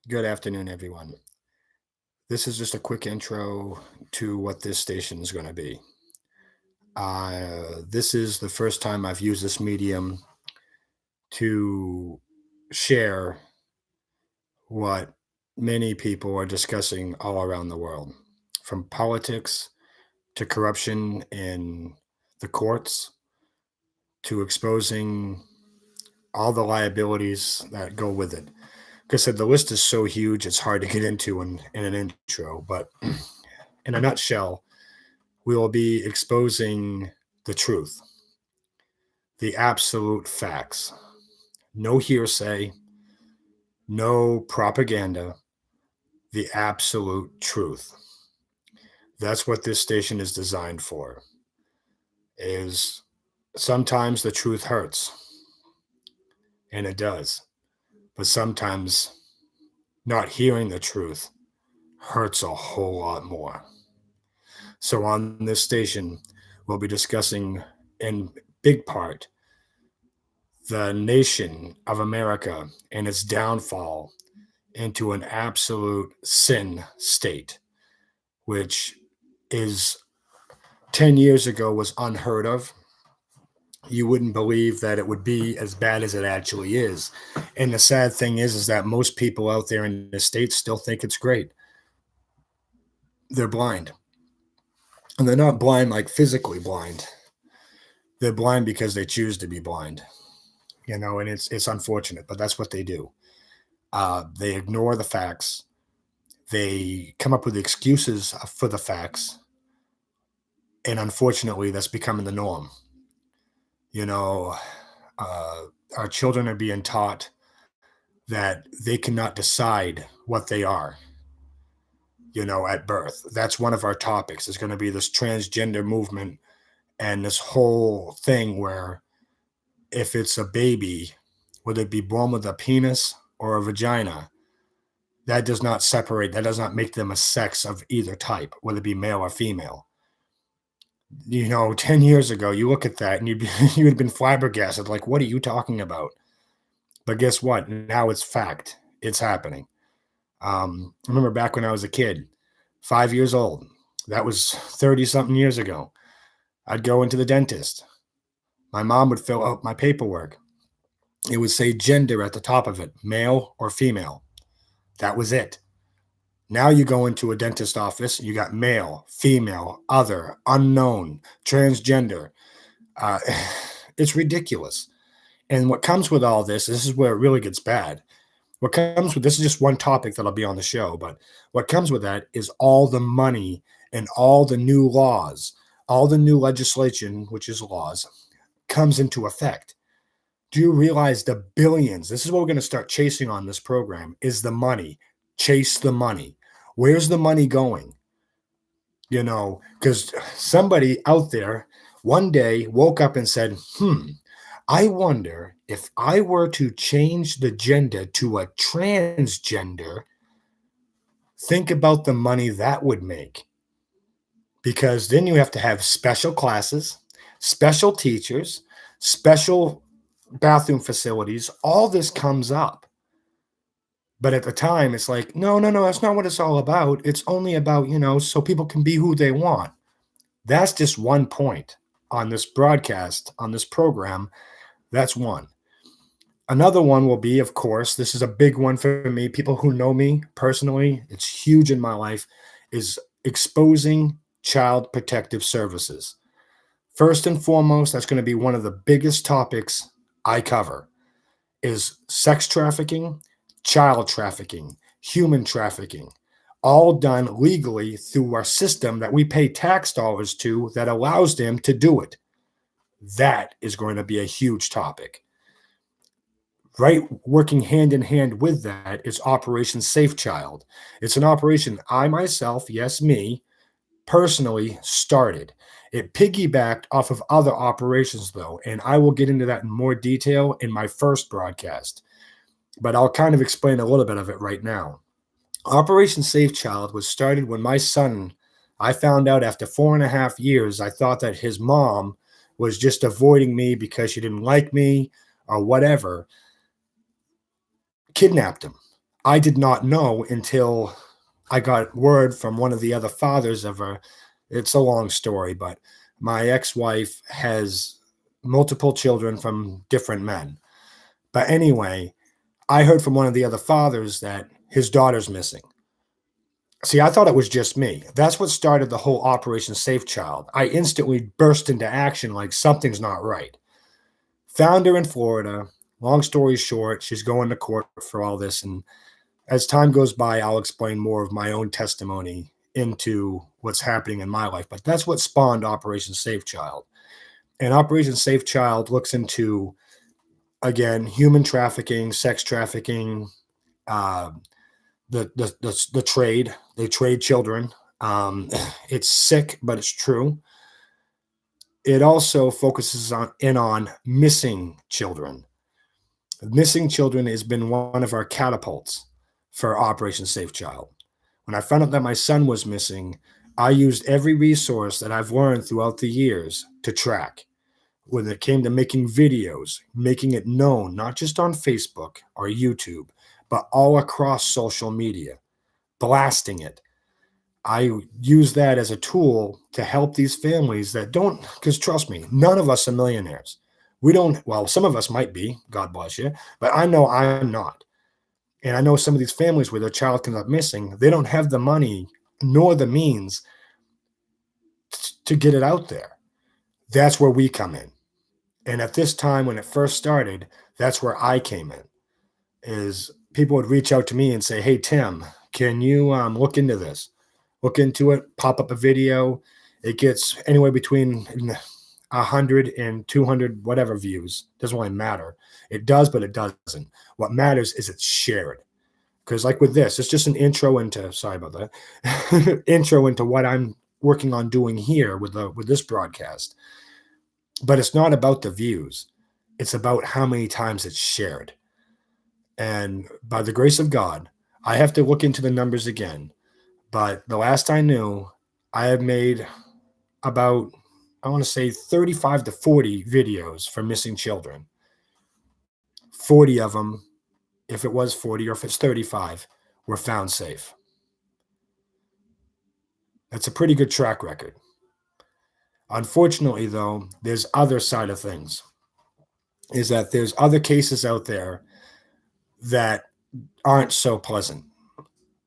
Good afternoon, everyone. This is just a quick intro to what this station is going to be. This is the first time I've used this medium to share what many people are discussing all around the world, from politics to corruption in the courts to exposing all the liabilities that go with it. Like I said, the list is so huge, it's hard to get into in an intro, but in a nutshell, we will be exposing the truth, the absolute facts. No hearsay, no propaganda, the absolute truth. That's what this station is designed for. Is sometimes the truth hurts, and it does. But sometimes not hearing the truth hurts a whole lot more. So on this station, we'll be discussing in big part the nation of America and its downfall into an absolute sin state, which is 10 years ago was unheard of. You wouldn't believe that it would be as bad as it actually is. And the sad thing is that most people out there in the States still think it's great. They're blind. And they're not blind like physically blind. They're blind because they choose to be blind. And it's unfortunate, but that's what they do. They ignore the facts. They come up with excuses for the facts, and unfortunately, that's becoming the norm. You know, uh, our children are being taught that they cannot decide what they are. At birth. That's one of our topics. Is going to be this transgender movement and this whole thing where if it's a baby, whether it be born with a penis or a vagina, that does not separate, that does not make them a sex of either type, whether it be male or female. 10 years ago, you look at that and you would have been flabbergasted, like, what are you talking about? But guess what? Now it's fact. It's happening. I remember back when I was a kid, 5 years old. That was 30 something years ago. I'd go into the dentist. My mom would fill out my paperwork. It would say gender at the top of it, male or female. That was it. Now you go into a dentist office, you got male, female, other, unknown, transgender. Uh, it's ridiculous. And what comes with all this is where it really gets bad. What comes with this is just one topic that'll be on the show, but what comes with that is all the money and all the new laws, all the new legislation, which is laws, comes into effect. Do you realize the billions? This is what we're going to start chasing on this program is the money. Chase the money. Where's the money going? Because somebody out there one day woke up and said, I wonder if I were to change the gender to a transgender, think about the money that would make. Because then you have to have special classes, special teachers, special bathroom facilities. All this comes up. But at the time, it's like, no, no, no, that's not what it's all about. It's only about, so people can be who they want. That's just one point on this broadcast, on this program. That's one. Another one will be, of course, this is a big one for me. People who know me personally, it's huge in my life, is exposing child protective services. First and foremost, that's going to be one of the biggest topics I cover is sex trafficking, child trafficking, human trafficking, all done legally through our system that we pay tax dollars to that allows them to do it. That is going to be a huge topic. Right, working hand in hand with that is Operation Safe Child. It's an operation I myself, yes, me, personally started. It piggybacked off of other operations, though, and I will get into that in more detail in my first broadcast. But I'll kind of explain a little bit of it right now. Operation Safe Child was started when my son, I found out after 4.5 years, I thought that his mom was just avoiding me because she didn't like me or whatever, kidnapped him. I did not know until I got word from one of the other fathers of her. It's a long story, but my ex-wife has multiple children from different men. But anyway, I heard from one of the other fathers that his daughter's missing. See, I thought it was just me. That's what started the whole Operation Safe Child. I instantly burst into action like something's not right. Found her in Florida. Long story short, she's going to court for all this. And as time goes by, I'll explain more of my own testimony into what's happening in my life. But that's what spawned Operation Safe Child. And Operation Safe Child looks into, again, human trafficking, sex trafficking, uh, the trade. They trade children. It's sick, but it's true. It also focuses on missing children. Missing children has been one of our catapults for Operation Safe Child. When I found out that my son was missing, I used every resource that I've learned throughout the years to track. When it came to making videos, making it known, not just on Facebook or YouTube, but all across social media, blasting it. I use that as a tool to help these families that don't, because trust me, none of us are millionaires. We don't, well, some of us might be, God bless you, but I know I'm not. And I know some of these families where their child comes up missing, they don't have the money nor the means to get it out there. That's where we come in. And at this time, when it first started, that's where I came in. Is people would reach out to me and say, "Hey Tim, can you look into this? Look into it. Pop up a video. It gets anywhere between 100 and 200 whatever views. Doesn't really matter. It does, but it doesn't. What matters is it's shared. Because like with this, it's just an intro into. Sorry about that. Intro into what I'm working on doing here with this broadcast. But it's not about the views. It's about how many times it's shared. And by the grace of God, I have to look into the numbers again. But the last I knew, I have made about, I want to say 35 to 40 videos for missing children. 40 of them, if it was 40 or if it's 35, were found safe. That's a pretty good track record. Unfortunately, though, there's other side of things. Is that there's other cases out there that aren't so pleasant.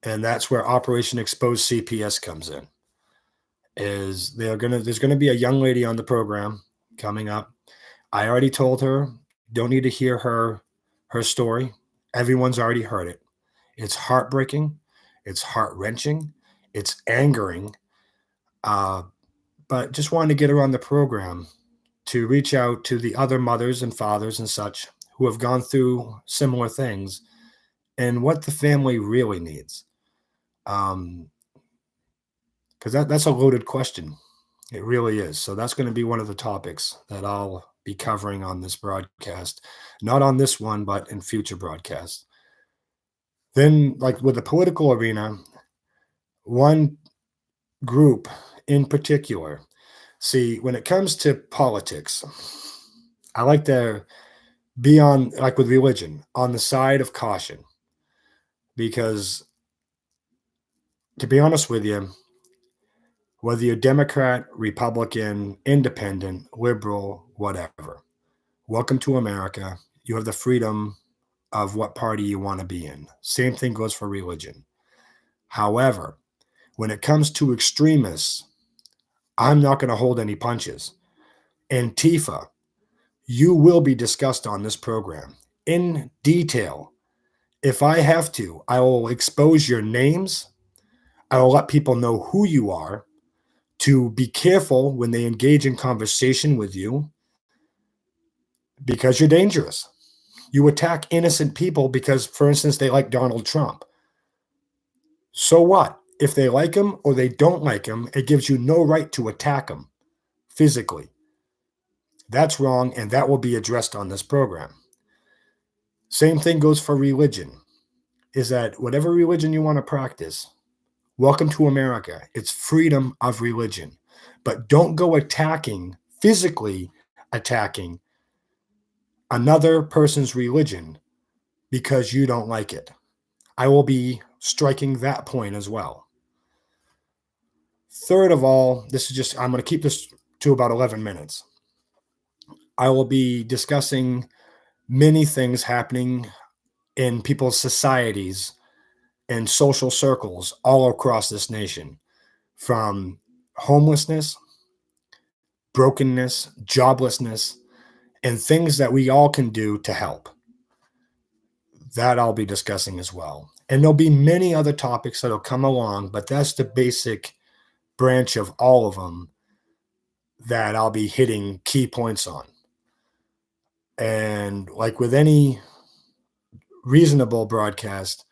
And that's where Operation Expose CPS comes in. There's gonna be a young lady on the program coming up. I already told her, don't need to hear her story. Everyone's already heard it. It's heartbreaking, it's heart-wrenching, it's angering. Uh, but just wanted to get her on the program to reach out to the other mothers and fathers and such who have gone through similar things and what the family really needs. Um, because that's a loaded question. It really is. So that's going to be one of the topics that I'll be covering on this broadcast. Not on this one, but in future broadcasts. Then, like with the political arena, one group in particular, see, when it comes to politics, I like to be on, like with religion, on the side of caution. Because to be honest with you, whether you're Democrat, Republican, Independent, Liberal, whatever, welcome to America. You have the freedom of what party you want to be in. Same thing goes for religion. However, when it comes to extremists, I'm not going to hold any punches. Antifa, you will be discussed on this program in detail. If I have to, I will expose your names. I will let people know who you are, to be careful when they engage in conversation with you, because you're dangerous. You attack innocent people because, for instance, they like Donald Trump. So what? If they like him or they don't like him, it gives you no right to attack him physically. That's wrong, and that will be addressed on this program. Same thing goes for religion, is that whatever religion you want to practice, welcome to America. It's freedom of religion. But don't go physically attacking another person's religion because you don't like it. I will be striking that point as well. Third of all, this is just, I'm going to keep this to about 11 minutes. I will be discussing many things happening in people's societies and social circles all across this nation, from homelessness, brokenness, joblessness, and things that we all can do to help. That I'll be discussing as well. And there'll be many other topics that'll come along, but that's the basic branch of all of them that I'll be hitting key points on. And like with any reasonable broadcast,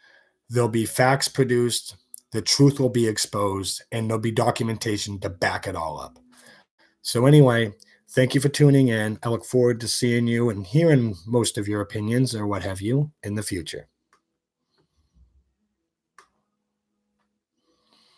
there'll be facts produced, the truth will be exposed, and there'll be documentation to back it all up. So, anyway, thank you for tuning in. I look forward to seeing you and hearing most of your opinions or what have you in the future.